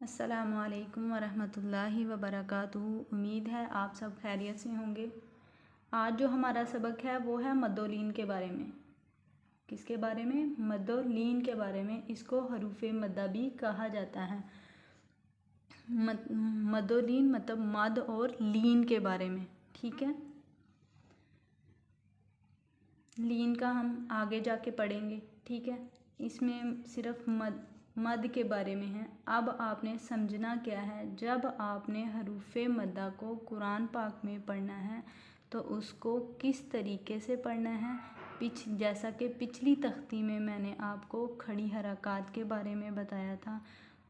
अस्सलामुअलैकुम वरहमतुल्लाहि वबरकातुहू। उम्मीद है आप सब खैरियत से होंगे। आज जो हमारा सबक है वो है मद्दोलीन के बारे में। किसके बारे में? मद्दोलीन के बारे में। इसको हरूफे मद्दा भी कहा जाता है। मद्दोलीन मतलब मद और लीन के बारे में। ठीक है, लीन का हम आगे जाके पढ़ेंगे। ठीक है, इसमें सिर्फ मद के बारे में है। अब आपने समझना क्या है, जब आपने हरूफे मद्दा को कुरान पाक में पढ़ना है तो उसको किस तरीके से पढ़ना है। जैसा कि पिछली तख्ती में मैंने आपको खड़ी हरकत के बारे में बताया था।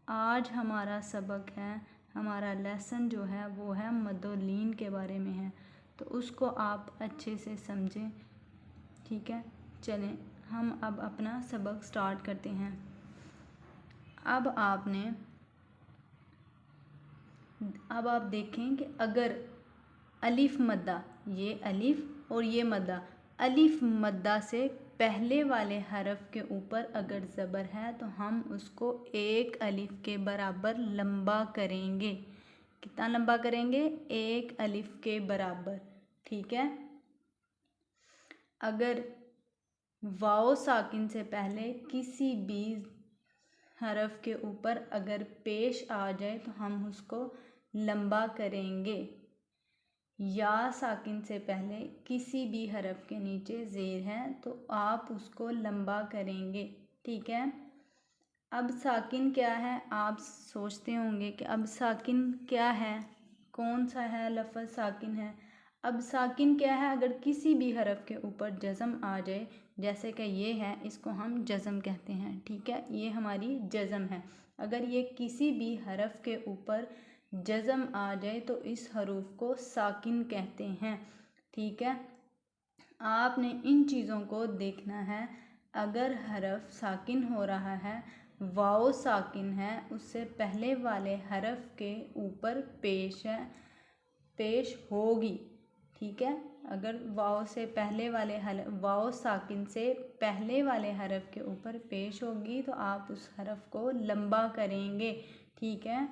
आज हमारा सबक है, हमारा लेसन जो है वो है मद्दोलीन के बारे में है, तो उसको आप अच्छे से समझें। ठीक है, चलें हम अब अपना सबक स्टार्ट करते हैं। अब आप देखें कि अगर अलिफ मद्दा, ये अलिफ और ये मद्दा, अलिफ मद्दा से पहले वाले हरफ के ऊपर अगर ज़बर है तो हम उसको एक अलिफ के बराबर लंबा करेंगे। कितना लंबा करेंगे? एक अलिफ के बराबर। ठीक है, अगर वाओ साकिन से पहले किसी भी हरफ के ऊपर अगर पेश आ जाए तो हम उसको लंबा करेंगे। या साकिन से पहले किसी भी हरफ के नीचे ज़ेर है तो आप उसको लंबा करेंगे। ठीक है, अब साकिन क्या है? आप सोचते होंगे कि अब साकिन क्या है, कौन सा है लफ्ज़ साकिन है। अब साकिन क्या है? अगर किसी भी हरफ के ऊपर जज़म आ जाए, जैसे कि ये है, इसको हम जज़म कहते हैं। ठीक है, ये हमारी जज़म है। अगर ये किसी भी हरफ के ऊपर जज़म आ जाए तो इस हरूफ को साकिन कहते हैं। ठीक है, आपने इन चीज़ों को देखना है। अगर हरफ साकिन हो रहा है, वाओ साकिन है, उससे पहले वाले हरफ के ऊपर पेश होगी। ठीक है, अगर वाओ साकिन से पहले वाले हरफ के ऊपर पेश होगी तो आप उस हरफ को लंबा करेंगे। ठीक है,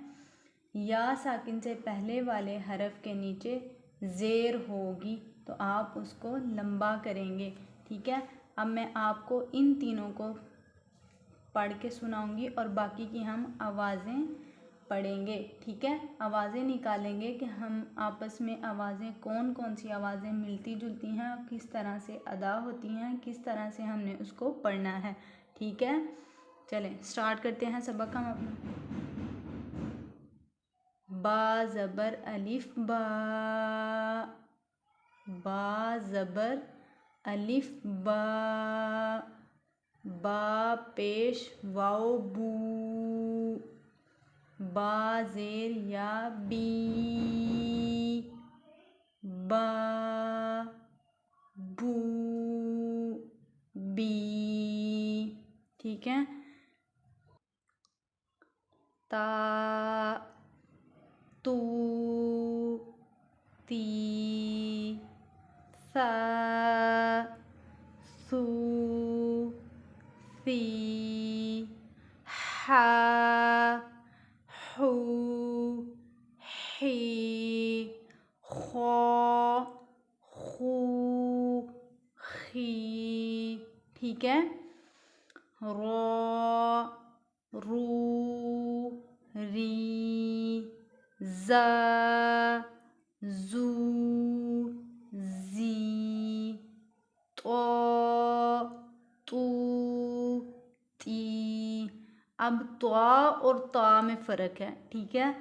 या साकिन से पहले वाले हरफ के नीचे ज़ेर होगी तो आप उसको लंबा करेंगे। ठीक है, अब मैं आपको इन तीनों को पढ़ के सुनाऊंगी और बाकी की हम आवाज़ें पढ़ेंगे। ठीक है, आवाज़ें निकालेंगे कि हम आपस में आवाज़ें कौन कौन सी आवाज़ें मिलती जुलती हैं और किस तरह से अदा होती हैं, किस तरह से हमने उसको पढ़ना है। ठीक है, चलें स्टार्ट करते हैं सबक हम अपना। बा ज़बर अलिफ बा, बा ज़बर अलिफ बा, बा पेश वाओ बू, बा ज़ेर या बी, बा बू बी। ठीक है, ता तू ती सा सू सी हा हू ही खो खू खी। ठीक है, रो रू री ज़ा ज़ू ज़ी तो तू ती। अब त्वा और ता में फ़र्क है। ठीक है,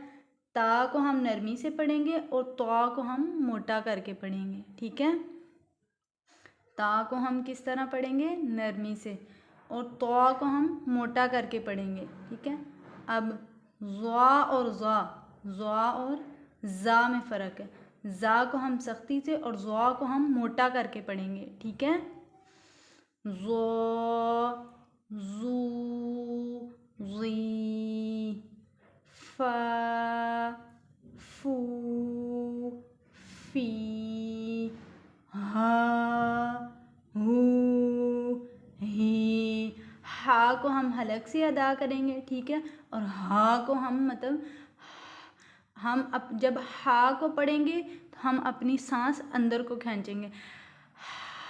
ता को हम नरमी से पढ़ेंगे और त्वा को हम मोटा करके पढ़ेंगे। ठीक है, ता को हम किस तरह पढ़ेंगे? नरमी से, और त्वा को हम मोटा करके पढ़ेंगे। ठीक है, अब ज़्वा और ज़ा में फ़र्क है। ज़ा को हम सख्ती से और ज़्वा को हम मोटा करके पढ़ेंगे। ठीक है, ज़ो ज़ू ज़ी फ़ा फू फ़ी हा हू ही। हा को हम हलक से अदा करेंगे, ठीक है, और हा को हम मतलब जब हा को पढ़ेंगे तो हम अपनी सांस अंदर को खींचेंगे।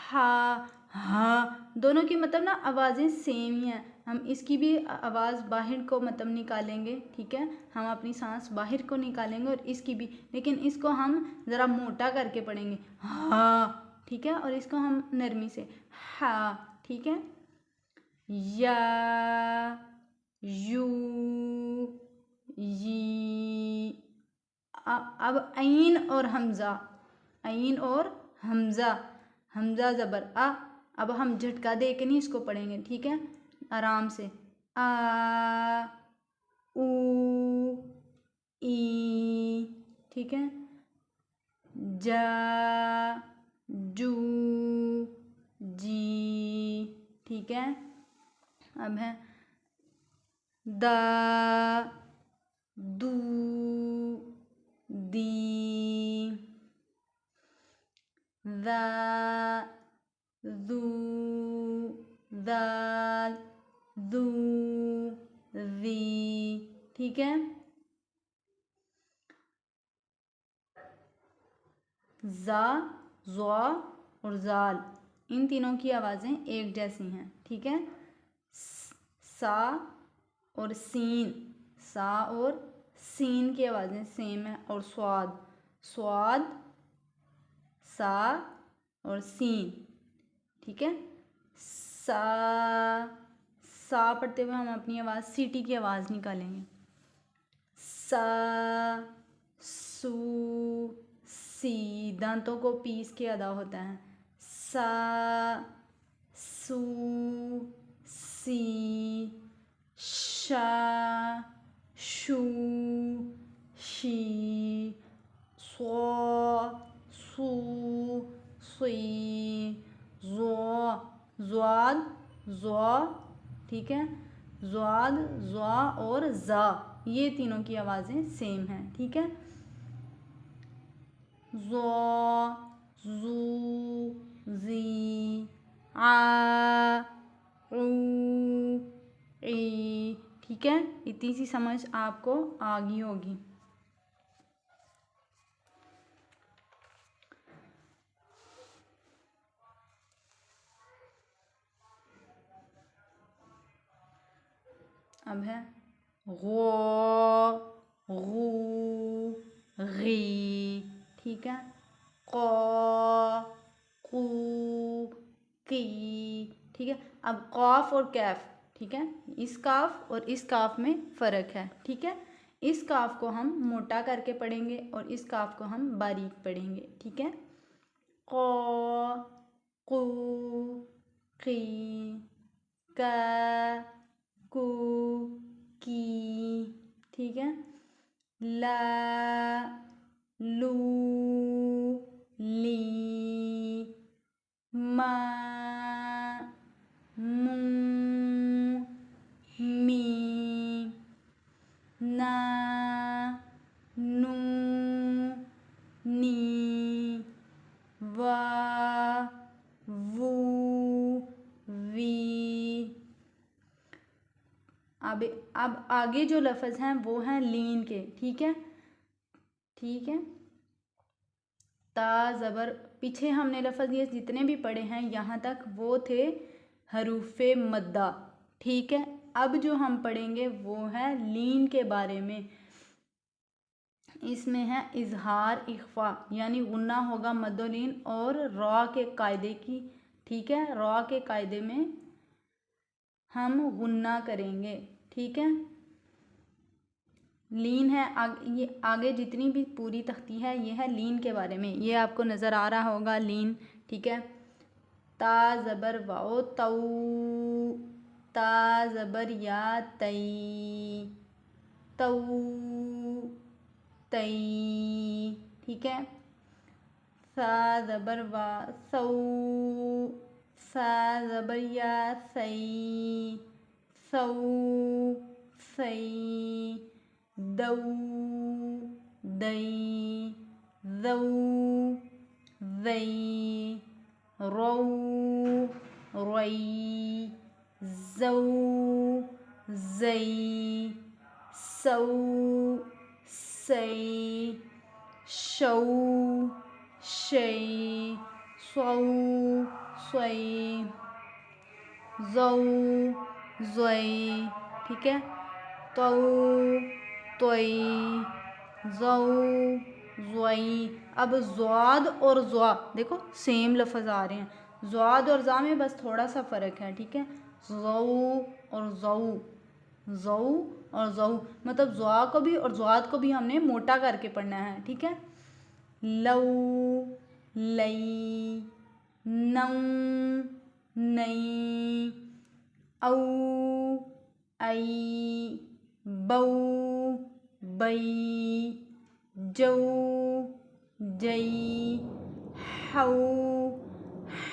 हा हा दोनों की मतलब ना आवाज़ें सेम ही हैं। हम इसकी भी आवाज़ बाहर को मतलब निकालेंगे, ठीक है, हम अपनी सांस बाहर को निकालेंगे और इसकी भी, लेकिन इसको हम ज़रा मोटा करके पढ़ेंगे हा, ठीक है, और इसको हम नरमी से हा, ठीक है। या, यू, यी। अब ऐन और हमज़ा, ऐन और हमज़ा, हमज़ा ज़बर आ। अब हम झटका दे के नहीं इसको पढ़ेंगे, ठीक है, आराम से। आ, ऊ, ई, ठीक है। जा, जू, जी, ठीक है। अब है दा, दू, दी, दा, दू, दाल, दू, दी, ठीक है। जा, ज़ा और ज़ाल, इन तीनों की आवाज़ें एक जैसी हैं, ठीक है। सा और सीन, सा और सीन की आवाज़ें सेम है। और स्वाद, स्वाद, सा और सीन, ठीक है। सा पढ़ते हुए हम अपनी आवाज़ सीटी की आवाज़ निकालेंगे। सा, सू, सी, दांतों को पीस के अदा होता है। सा, सू, सी, शा, शू, शी, स्वा, सू, सुई, ज़्वा, ज़्वाद, ज़्वा, ठीक है। ज़्वाद, ज़्वा और ज़ा, ये तीनों की आवाज़ें सेम हैं, ठीक है। ज़्वा, ज़ू, ज़ी, आ, ऊ, ई, ठीक है। इतनी सी समझ आपको आ गई होगी। अब है गो, गू, गी, ठीक है। क़, क़ू, की, ठीक है। अब क़ाफ और कैफ, ठीक है, इस काफ और इस काफ में फ़र्क है, ठीक है। इस काफ को हम मोटा करके पढ़ेंगे और इस काफ को हम बारीक पढ़ेंगे, ठीक है। क़, क़ू, की, का, कू, की, ठीक है। ला, लू, ली, मा, मू, मी, ना, नू, नी, वा, वू, वी। अब आगे जो लफ्ज़ हैं वो हैं लीन के, ठीक है, ठीक है। ता ज़बर, पीछे हमने लफ्ज़ ये जितने भी पढ़े हैं यहाँ तक वो थे हरूफ़े मद्दा, ठीक है। अब जो हम पढ़ेंगे वो है लीन के बारे में। इसमें है इजहार, इख्फा, यानी गुन्ना होगा मद्दोलीन और रॉ के कायदे की, ठीक है, रॉ के कायदे में हम गुन्ना करेंगे, ठीक है। लीन है ये आगे जितनी भी पूरी तख्ती है ये है लीन के बारे में, ये आपको नज़र आ रहा होगा लीन, ठीक है। ता ज़बर वाओ तऊ, ता ज़बर या तई, तऊ, तई, ठीक है। सा ज़बर वा सऊ, सा ज़बर या सई, सऊ, सई, दऊ, दई, ज़ऊ, ज़ई, रऊ, रई, ज़ौ ज़ई, सौ सई, शौ शई, सौ सई, ज़ौ ज़ई, ठीक है। तौ तोई, ज़ौ ज़्वई। अब ज़्वाद और ज़्वा देखो सेम लफ्ज़ आ रहे हैं, ज़्वाद और ज़ा में बस थोड़ा सा फ़र्क है, ठीक है। ज़ौ और ज़ौ, ज़ौ और ज़ौ, मतलब ज़्वा को भी और ज़्वाद को भी हमने मोटा करके पढ़ना है, ठीक है। लौ लई, नौ नई, औ आई, बौ बई, जौ जई, हौ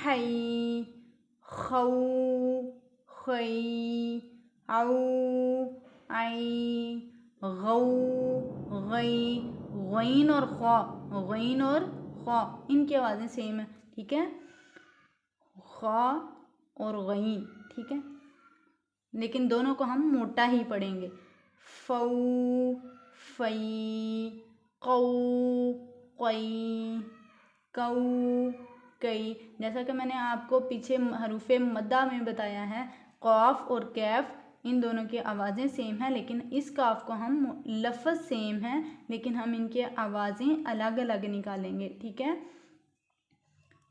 हई, खौ खई, औ आई, गौ गई। गईन और ख्वा, गईन और ख्वा इनकी आवाज़ें सेम है, ठीक है। ख्वा और गईन, ठीक है, लेकिन दोनों को हम मोटा ही पढ़ेंगे। फौ फई, कौ कई, कौ कई। जैसा कि मैंने आपको पीछे हरूफे मद्दा में बताया है, कॉफ और कैफ इन दोनों की आवाज़ें सेम हैं, लेकिन इस काफ को हम लफ्ज़ सेम है लेकिन हम इनकी आवाज़ें अलग अलग निकालेंगे, ठीक है।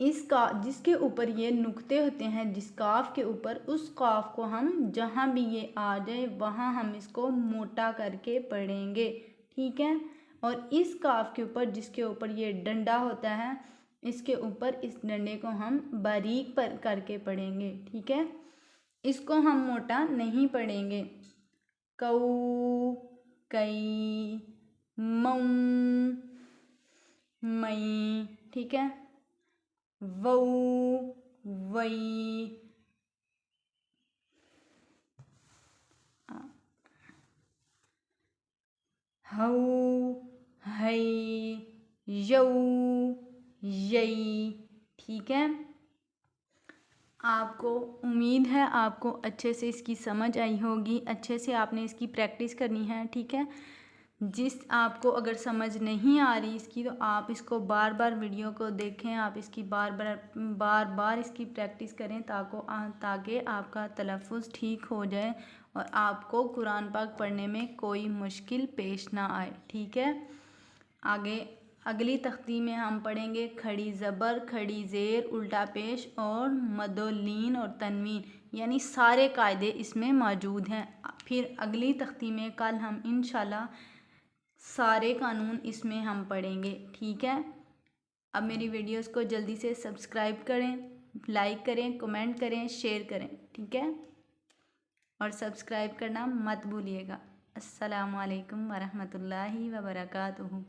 इसका जिसके ऊपर ये नुक्ते होते हैं, जिस काफ के ऊपर, उस काफ को हम जहाँ भी ये आ जाए वहाँ हम इसको मोटा करके पढ़ेंगे, ठीक है। और इस काफ के ऊपर जिसके ऊपर ये डंडा होता है, इसके ऊपर इस डंडे को हम बारीक पर करके पढ़ेंगे, ठीक है। इसको हम मोटा नहीं पढ़ेंगे। कौ कई, मऊ मई, ठीक है। वौ वई, हौ हई, यौ यई, ठीक है। आपको उम्मीद है आपको अच्छे से इसकी समझ आई होगी, अच्छे से आपने इसकी प्रैक्टिस करनी है, ठीक है। जिस आपको अगर समझ नहीं आ रही इसकी, तो आप इसको बार बार वीडियो को देखें, आप इसकी बार बार इसकी प्रैक्टिस करें ताकि आपका तलफ़ुज़ ठीक हो जाए और आपको कुरान पाक पढ़ने में कोई मुश्किल पेश ना आए, ठीक है। आगे अगली तख्ती में हम पढ़ेंगे खड़ी ज़बर, खड़ी ज़ेर, उल्टा पेश और मदोलीन और तनवीन, यानी सारे कायदे इसमें मौजूद हैं। फिर अगली तख्ती में कल हम इंशाल्लाह सारे कानून इसमें हम पढ़ेंगे, ठीक है। अब मेरी वीडियोस को जल्दी से सब्सक्राइब करें, लाइक करें, कमेंट करें, शेयर करें, ठीक है, और सब्सक्राइब करना मत भूलिएगा। अस्सलामु अलैकुम वरहमतुल्लाहि वबरकातुहू।